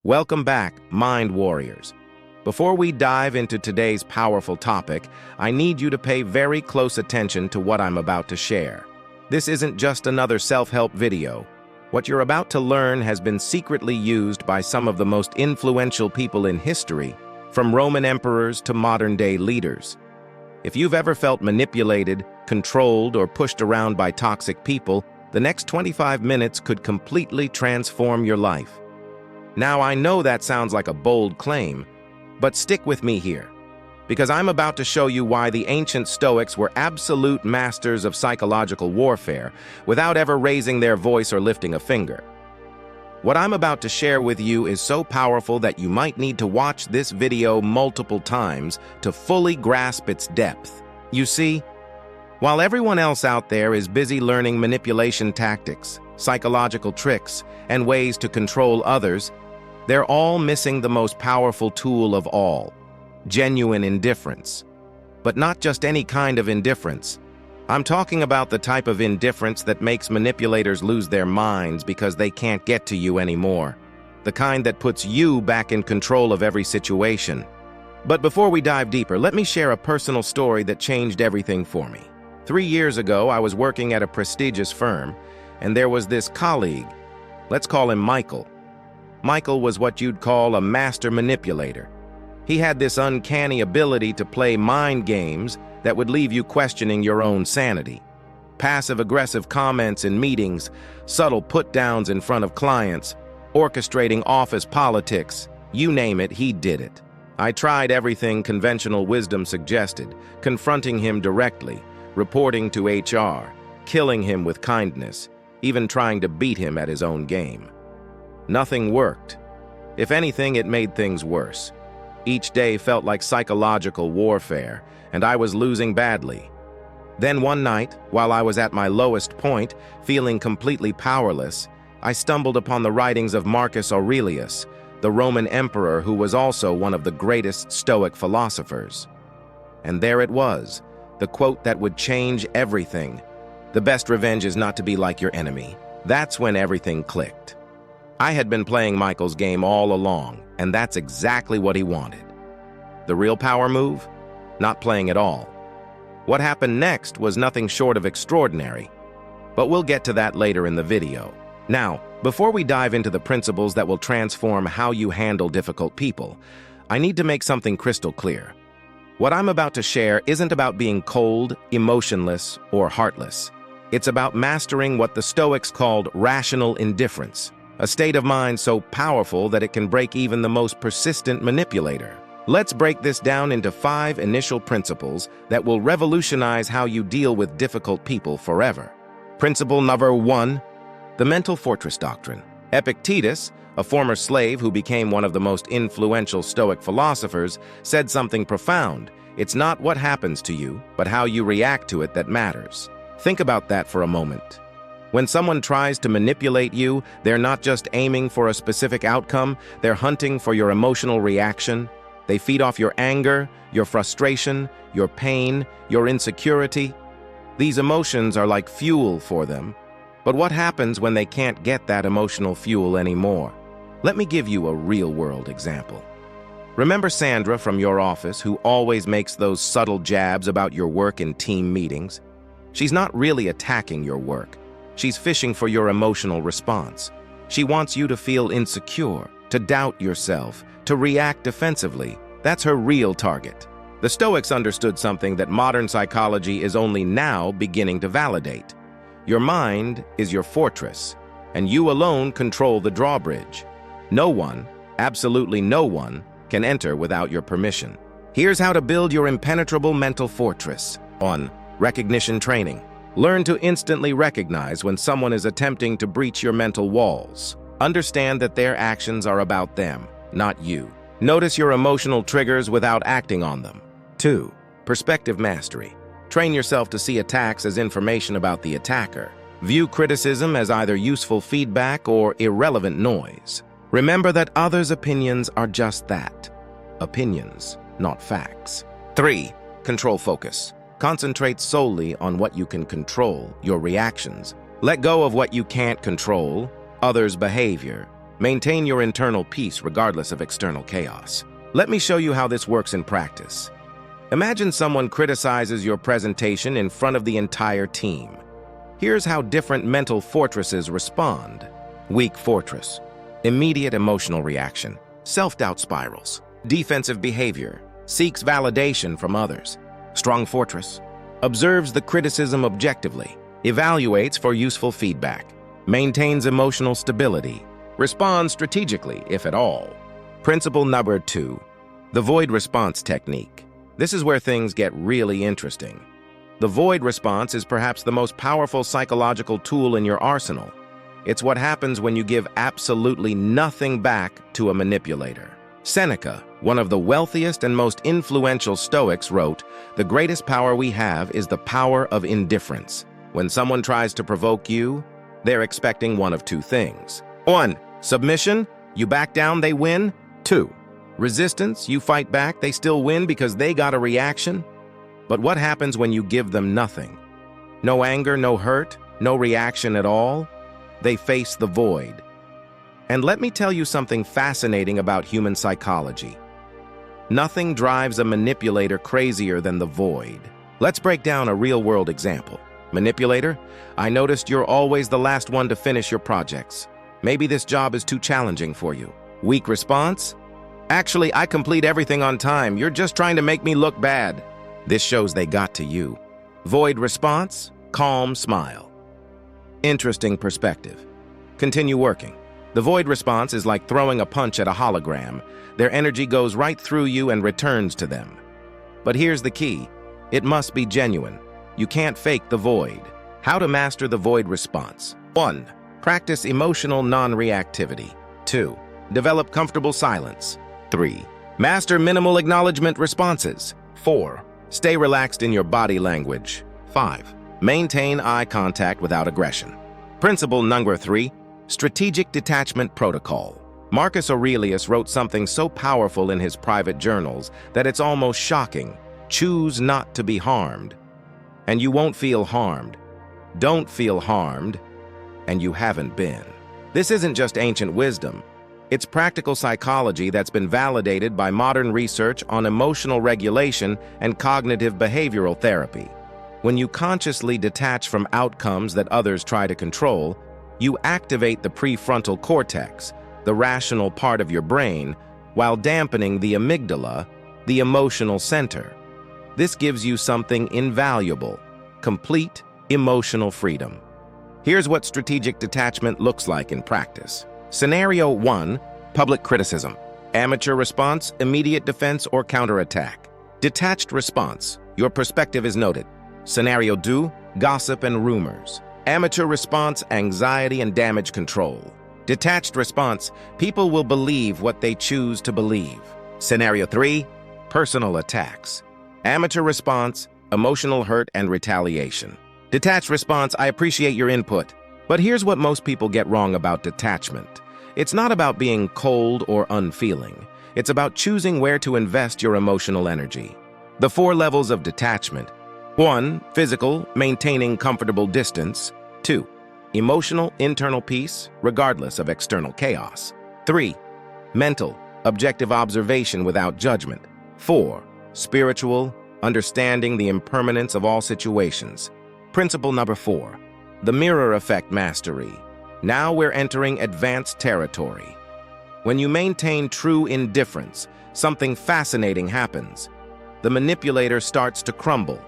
Welcome back, Mind Warriors. Before we dive into today's powerful topic, I need you to pay very close attention to what I'm about to share. This isn't just another self-help video. What you're about to learn has been secretly used by some of the most influential people in history, from Roman emperors to modern-day leaders. If you've ever felt manipulated, controlled, or pushed around by toxic people, the next 25 minutes could completely transform your life. Now, I know that sounds like a bold claim, but stick with me here, because I'm about to show you why the ancient Stoics were absolute masters of psychological warfare without ever raising their voice or lifting a finger. What I'm about to share with you is so powerful that you might need to watch this video multiple times to fully grasp its depth. You see, while everyone else out there is busy learning manipulation tactics, psychological tricks, and ways to control others, they're all missing the most powerful tool of all: genuine indifference. But not just any kind of indifference. I'm talking about the type of indifference that makes manipulators lose their minds because they can't get to you anymore. The kind that puts you back in control of every situation. But before we dive deeper, let me share a personal story that changed everything for me. 3 years ago, I was working at a prestigious firm, and there was this colleague. Let's call him Michael. Michael was what you'd call a master manipulator. He had this uncanny ability to play mind games that would leave you questioning your own sanity. Passive-aggressive comments in meetings, subtle put-downs in front of clients, orchestrating office politics, you name it, he did it. I tried everything conventional wisdom suggested, confronting him directly, reporting to HR, killing him with kindness, even trying to beat him at his own game. Nothing worked. If anything, it made things worse. Each day felt like psychological warfare, and I was losing badly. Then one night, while I was at my lowest point, feeling completely powerless, I stumbled upon the writings of Marcus Aurelius, the Roman emperor who was also one of the greatest Stoic philosophers. And there it was, the quote that would change everything. The best revenge is not to be like your enemy. That's when everything clicked. I had been playing Michael's game all along, and that's exactly what he wanted. The real power move? Not playing at all. What happened next was nothing short of extraordinary, but we'll get to that later in the video. Now, before we dive into the principles that will transform how you handle difficult people, I need to make something crystal clear. What I'm about to share isn't about being cold, emotionless, or heartless. It's about mastering what the Stoics called rational indifference, a state of mind so powerful that it can break even the most persistent manipulator. Let's break this down into 5 initial principles that will revolutionize how you deal with difficult people forever. Principle number 1, the mental fortress doctrine. Epictetus, a former slave who became one of the most influential Stoic philosophers, said something profound. It's not what happens to you, but how you react to it that matters. Think about that for a moment. When someone tries to manipulate you, they're not just aiming for a specific outcome, they're hunting for your emotional reaction. They feed off your anger, your frustration, your pain, your insecurity. These emotions are like fuel for them. But what happens when they can't get that emotional fuel anymore? Let me give you a real-world example. Remember Sandra from your office who always makes those subtle jabs about your work in team meetings? She's not really attacking your work. She's fishing for your emotional response. She wants you to feel insecure, to doubt yourself, to react defensively. That's her real target. The Stoics understood something that modern psychology is only now beginning to validate. Your mind is your fortress, and you alone control the drawbridge. No one, absolutely no one, can enter without your permission. Here's how to build your impenetrable mental fortress. 1. Recognition training. Learn to instantly recognize when someone is attempting to breach your mental walls. Understand that their actions are about them, not you. Notice your emotional triggers without acting on them. 2. Perspective mastery. Train yourself to see attacks as information about the attacker. View criticism as either useful feedback or irrelevant noise. Remember that others' opinions are just that. Opinions, not facts. 3. Control focus. Concentrate solely on what you can control, your reactions. Let go of what you can't control, others' behavior, Maintain your internal peace regardless of external chaos. Let me show you how this works in practice. Imagine someone criticizes your presentation in front of the entire team. Here's how different mental fortresses respond. Weak fortress. Immediate emotional reaction. Self-doubt spirals. Defensive behavior. Seeks validation from others. Strong fortress. Observes the criticism objectively. Evaluates for useful feedback. Maintains emotional stability. Responds strategically, if at all. Principle number 2. The void response technique. This is where things get really interesting. The void response is perhaps the most powerful psychological tool in your arsenal. It's what happens when you give absolutely nothing back to a manipulator. Seneca, one of the wealthiest and most influential Stoics, wrote, "The greatest power we have is the power of indifference." When someone tries to provoke you, they're expecting one of two things. 1. Submission, you back down, they win. 2. Resistance, you fight back, they still win because they got a reaction. But what happens when you give them nothing? No anger, no hurt, no reaction at all? They face the void. And let me tell you something fascinating about human psychology. Nothing drives a manipulator crazier than the void. Let's break down a real-world example. Manipulator, I noticed you're always the last one to finish your projects. Maybe this job is too challenging for you. Weak response? Actually, I complete everything on time. You're just trying to make me look bad. This shows they got to you. Void response? Calm smile. Interesting perspective. Continue working. The void response is like throwing a punch at a hologram. Their energy goes right through you and returns to them. But here's the key. It must be genuine. You can't fake the void. How to master the void response. 1. Practice emotional non-reactivity. 2. Develop comfortable silence. 3. Master minimal acknowledgement responses. 4. Stay relaxed in your body language. 5. Maintain eye contact without aggression. Principle number 3. Strategic detachment protocol. Marcus Aurelius wrote something so powerful in his private journals that it's almost shocking. Choose not to be harmed, and you won't feel harmed. Don't feel harmed, and you haven't been. This isn't just ancient wisdom. It's practical psychology that's been validated by modern research on emotional regulation and cognitive behavioral therapy. When you consciously detach from outcomes that others try to control, you activate the prefrontal cortex, the rational part of your brain, while dampening the amygdala, the emotional center. This gives you something invaluable: complete emotional freedom. Here's what strategic detachment looks like in practice. Scenario 1, public criticism. Amateur response, immediate defense or counterattack. Detached response, your perspective is noted. Scenario 2, gossip and rumors. Amateur response, anxiety and damage control. Detached response, people will believe what they choose to believe. Scenario 3, personal attacks. Amateur response, emotional hurt and retaliation. Detached response, I appreciate your input. But here's what most people get wrong about detachment. It's not about being cold or unfeeling. It's about choosing where to invest your emotional energy. The 4 levels of detachment. 1. Physical, maintaining comfortable distance. 2. Emotional, internal peace, regardless of external chaos. 3. Mental, objective observation without judgment. 4. Spiritual, understanding the impermanence of all situations. Principle number 4. The mirror effect mastery. Now we're entering advanced territory. When you maintain true indifference, something fascinating happens. The manipulator starts to crumble.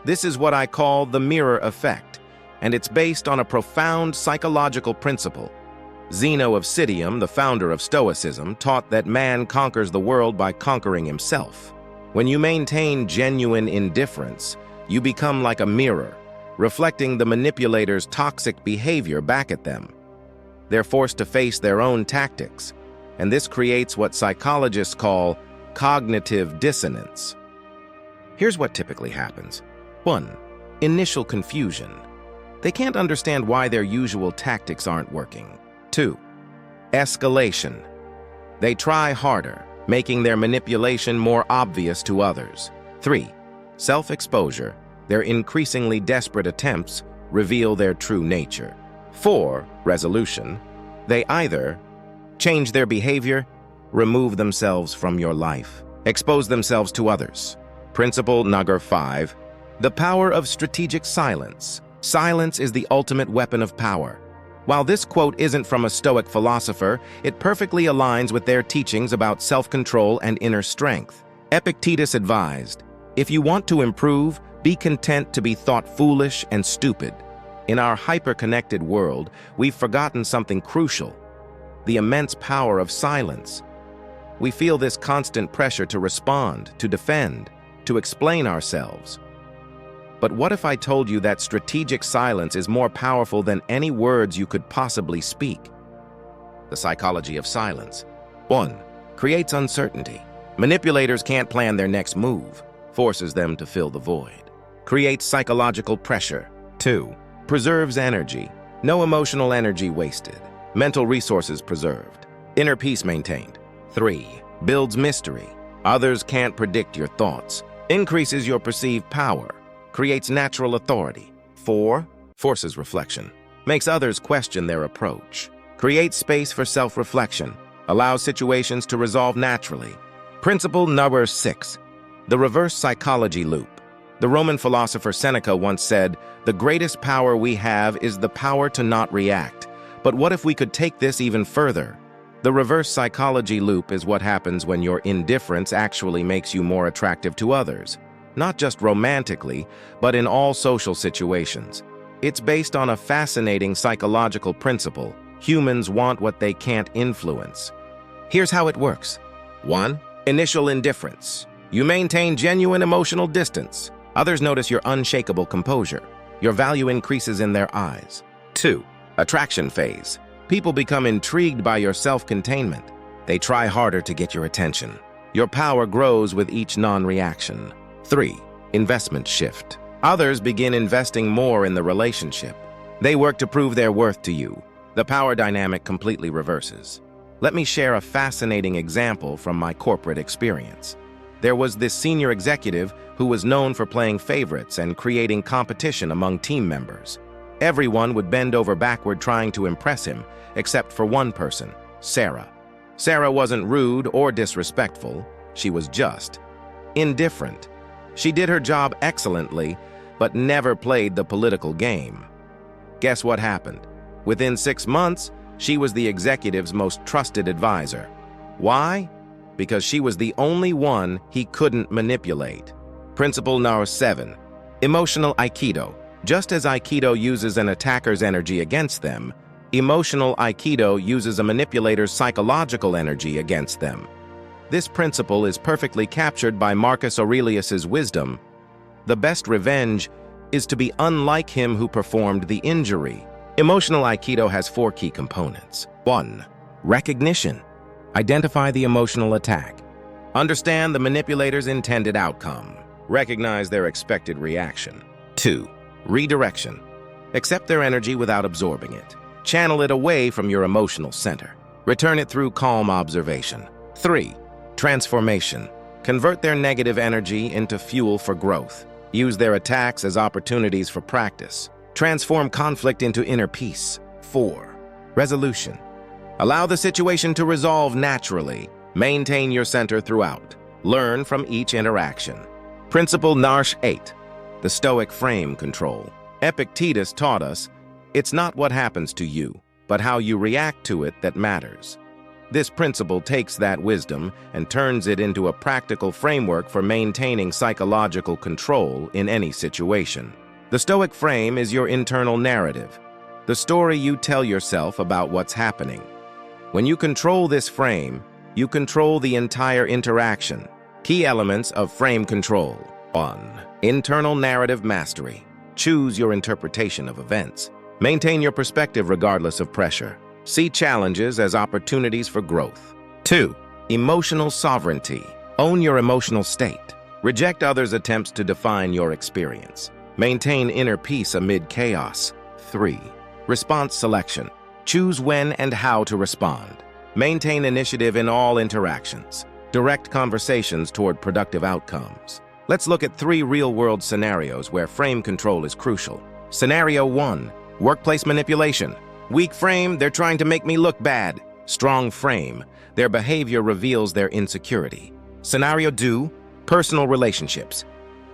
This is what I call the mirror effect, and it's based on a profound psychological principle. Zeno of Citium, the founder of Stoicism, taught that man conquers the world by conquering himself. When you maintain genuine indifference, you become like a mirror, reflecting the manipulator's toxic behavior back at them. They're forced to face their own tactics, and this creates what psychologists call cognitive dissonance. Here's what typically happens. 1. Initial confusion. They can't understand why their usual tactics aren't working. 2. Escalation. They try harder, making their manipulation more obvious to others. 3. Self-exposure. Their increasingly desperate attempts reveal their true nature. 4. Resolution. They either change their behavior, remove themselves from your life, expose themselves to others. Principle number 5. The power of strategic silence. Silence is the ultimate weapon of power. While this quote isn't from a Stoic philosopher, it perfectly aligns with their teachings about self-control and inner strength. Epictetus advised, "If you want to improve, be content to be thought foolish and stupid." In our hyper-connected world, we've forgotten something crucial: the immense power of silence. We feel this constant pressure to respond, to defend, to explain ourselves. But what if I told you that strategic silence is more powerful than any words you could possibly speak? The psychology of silence. 1. Creates uncertainty. Manipulators can't plan their next move, forces them to fill the void. Creates psychological pressure. 2. Preserves energy. No emotional energy wasted. Mental resources preserved. Inner peace maintained. 3. Builds mystery. Others can't predict your thoughts. Increases your perceived power. Creates natural authority. 4. Forces reflection. Makes others question their approach. Creates space for self-reflection. Allows situations to resolve naturally. Principle number 6. The reverse psychology loop. The Roman philosopher Seneca once said, "The greatest power we have is the power to not react." But what if we could take this even further? The reverse psychology loop is what happens when your indifference actually makes you more attractive to others. Not just romantically, but in all social situations. It's based on a fascinating psychological principle: humans want what they can't influence. Here's how it works. 1. Initial indifference. You maintain genuine emotional distance. Others notice your unshakable composure. Your value increases in their eyes. 2. Attraction phase. People become intrigued by your self-containment. They try harder to get your attention. Your power grows with each non-reaction. 3. Investment shift. Others begin investing more in the relationship. They work to prove their worth to you. The power dynamic completely reverses. Let me share a fascinating example from my corporate experience. There was this senior executive who was known for playing favorites and creating competition among team members. Everyone would bend over backward trying to impress him, except for one person, Sarah. Sarah wasn't rude or disrespectful. She was just indifferent. She did her job excellently, but never played the political game. Guess what happened? Within 6 months, she was the executive's most trusted advisor. Why? Because she was the only one he couldn't manipulate. Principle number 7. Emotional Aikido. Just as Aikido uses an attacker's energy against them, emotional Aikido uses a manipulator's psychological energy against them. This principle is perfectly captured by Marcus Aurelius's wisdom. The best revenge is to be unlike him who performed the injury. Emotional Aikido has 4 key components. 1. Recognition. Identify the emotional attack. Understand the manipulator's intended outcome. Recognize their expected reaction. 2. Redirection. Accept their energy without absorbing it. Channel it away from your emotional center. Return it through calm observation. 3. Transformation. Convert their negative energy into fuel for growth. Use their attacks as opportunities for practice. Transform conflict into inner peace. 4. Resolution. Allow the situation to resolve naturally. Maintain your center throughout. Learn from each interaction. Principle number 8. The Stoic frame control. Epictetus taught us, it's not what happens to you, but how you react to it that matters. This principle takes that wisdom and turns it into a practical framework for maintaining psychological control in any situation. The Stoic frame is your internal narrative, the story you tell yourself about what's happening. When you control this frame, you control the entire interaction. Key elements of frame control. 1. Internal narrative mastery. Choose your interpretation of events. Maintain your perspective regardless of pressure. See challenges as opportunities for growth. 2. Emotional sovereignty. Own your emotional state. Reject others' attempts to define your experience. Maintain inner peace amid chaos. 3. Response selection. Choose when and how to respond. Maintain initiative in all interactions. Direct conversations toward productive outcomes. Let's look at 3 real-world scenarios where frame control is crucial. Scenario 1. Workplace manipulation. Weak frame, they're trying to make me look bad. Strong frame. Their behavior reveals their insecurity. Scenario 2. Personal relationships.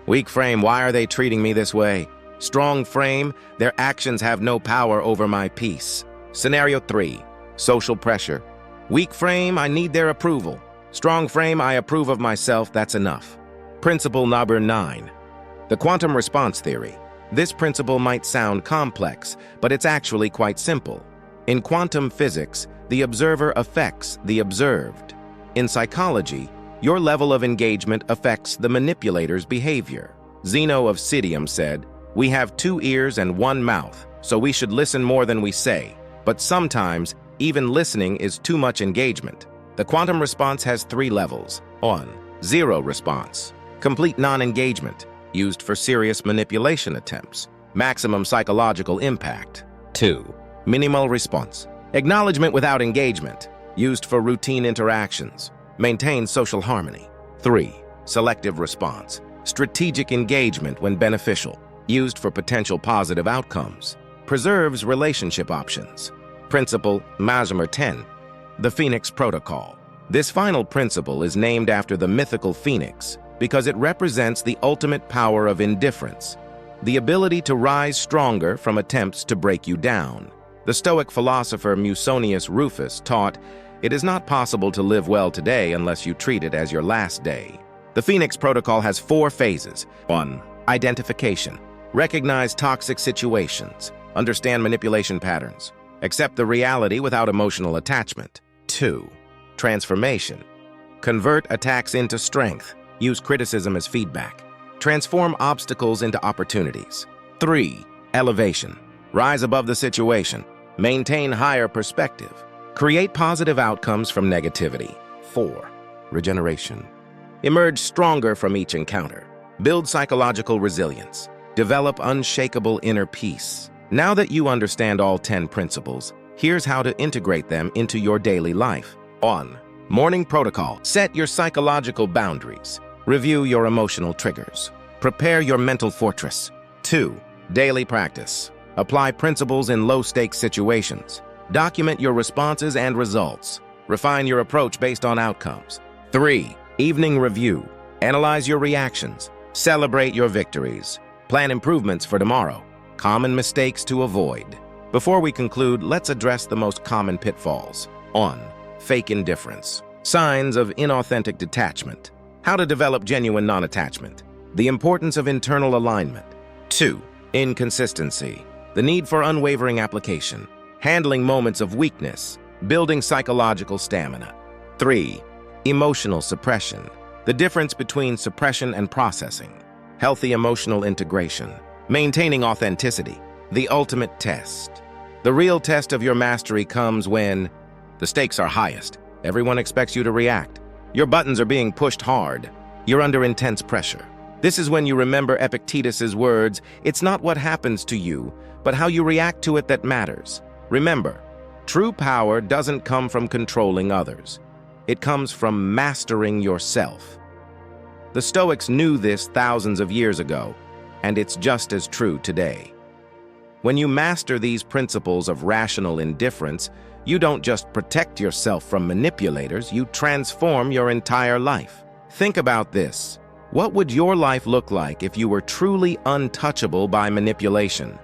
Weak frame. Why are they treating me this way? Strong frame. Their actions have no power over my peace. Scenario 3. Social pressure. Weak frame. I need their approval. Strong frame. I approve of myself. That's enough. Principle number 9. The quantum response theory. This principle might sound complex, but it's actually quite simple. In quantum physics, the observer affects the observed. In psychology, your level of engagement affects the manipulator's behavior. Zeno of Citium said, "We have 2 ears and 1 mouth, so we should listen more than we say. But sometimes, even listening is too much engagement." The quantum response has 3 levels. 1. Zero response. Complete non-engagement, used for serious manipulation attempts. Maximum psychological impact. 2. Minimal response. Acknowledgement without engagement, used for routine interactions. Maintains social harmony. 3. Selective response. Strategic engagement when beneficial, used for potential positive outcomes. Preserves relationship options. Principle Mazmer 10. The Phoenix Protocol. This final principle is named after the mythical phoenix because it represents the ultimate power of indifference, the ability to rise stronger from attempts to break you down. The Stoic philosopher Musonius Rufus taught, "It is not possible to live well today unless you treat it as your last day." The Phoenix Protocol has 4 phases. 1. Identification. Recognize toxic situations. Understand manipulation patterns. Accept the reality without emotional attachment. 2. Transformation. Convert attacks into strength. Use criticism as feedback. Transform obstacles into opportunities. 3. Elevation. Rise above the situation. Maintain higher perspective. Create positive outcomes from negativity. 4. Regeneration. Emerge stronger from each encounter. Build psychological resilience. Develop unshakable inner peace. Now that you understand all 10 principles, here's how to integrate them into your daily life. 1. Morning protocol. Set your psychological boundaries. Review your emotional triggers. Prepare your mental fortress. 2. Daily practice. Apply principles in low-stakes situations. Document your responses and results. Refine your approach based on outcomes. 3. Evening review. Analyze your reactions. Celebrate your victories. Plan improvements for tomorrow. Common mistakes to avoid. Before we conclude, let's address the most common pitfalls. 1. Fake indifference. Signs of inauthentic detachment. How to develop genuine non-attachment. The importance of internal alignment. 2. Inconsistency. The need for unwavering application. Handling moments of weakness. Building psychological stamina. 3. Emotional suppression. The difference between suppression and processing. Healthy emotional integration. Maintaining authenticity. The ultimate test. The real test of your mastery comes when the stakes are highest. Everyone expects you to react. Your buttons are being pushed hard. You're under intense pressure. This is when you remember Epictetus's words, "It's not what happens to you, but how you react to it that matters." Remember, true power doesn't come from controlling others. It comes from mastering yourself. The Stoics knew this thousands of years ago, and it's just as true today. When you master these principles of rational indifference, you don't just protect yourself from manipulators, you transform your entire life. Think about this. What would your life look like if you were truly untouchable by manipulation?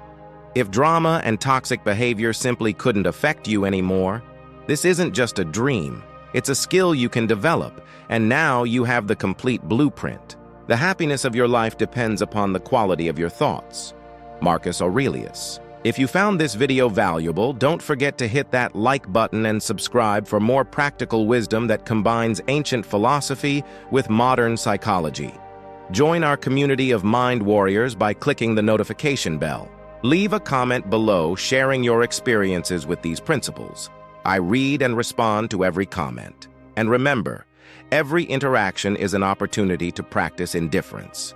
If drama and toxic behavior simply couldn't affect you anymore? This isn't just a dream. It's a skill you can develop, and now you have the complete blueprint. The happiness of your life depends upon the quality of your thoughts. Marcus Aurelius. If you found this video valuable, don't forget to hit that like button and subscribe for more practical wisdom that combines ancient philosophy with modern psychology. Join our community of mind warriors by clicking the notification bell. Leave a comment below sharing your experiences with these principles. I read and respond to every comment. And remember, every interaction is an opportunity to practice indifference.